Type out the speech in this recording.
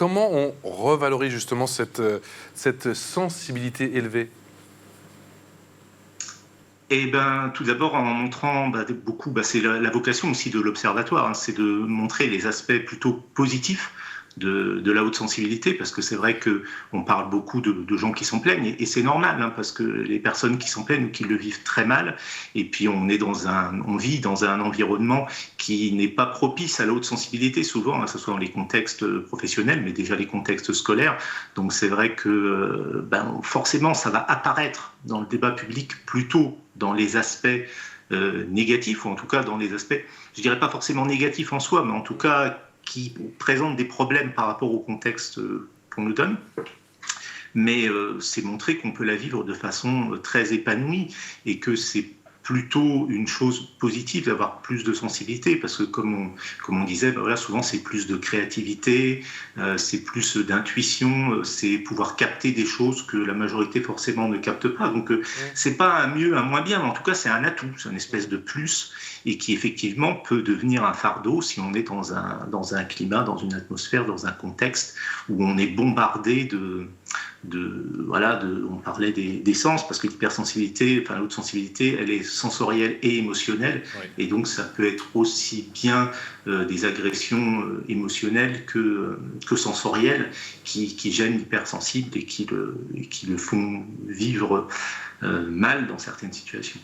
comment on revalorise justement cette sensibilité élevée ? Eh ben, tout d'abord en montrant beaucoup, c'est la vocation aussi de l'observatoire, hein, c'est de montrer les aspects plutôt positifs de la haute sensibilité, parce que c'est vrai qu'on parle beaucoup de gens qui s'en plaignent, et c'est normal, hein, parce que les personnes qui s'en plaignent ou qui le vivent très mal, et puis on vit dans un environnement qui n'est pas propice à la haute sensibilité souvent, hein, que ce soit dans les contextes professionnels, mais déjà les contextes scolaires. Donc c'est vrai que forcément ça va apparaître dans le débat public plutôt dans les aspects négatifs, ou en tout cas dans les aspects, je dirais pas forcément négatifs en soi, mais en tout cas qui présentent des problèmes par rapport au contexte qu'on nous donne. Mais c'est montrer qu'on peut la vivre de façon très épanouie, et que c'est plutôt une chose positive d'avoir plus de sensibilité, parce que comme on disait, voilà, souvent c'est plus de créativité, c'est plus d'intuition, c'est pouvoir capter des choses que la majorité forcément ne capte pas. Donc c'est pas un mieux, un moins bien, mais en tout cas c'est un atout, c'est une espèce de plus, et qui effectivement peut devenir un fardeau si on est dans un climat, dans une atmosphère, dans un contexte où on est bombardé on parlait des sens, parce que l'hypersensibilité, la haute sensibilité, elle est sensorielle et émotionnelle, oui. Et donc ça peut être aussi bien des agressions émotionnelles que sensorielles qui gênent l'hypersensible et qui le font vivre mal dans certaines situations.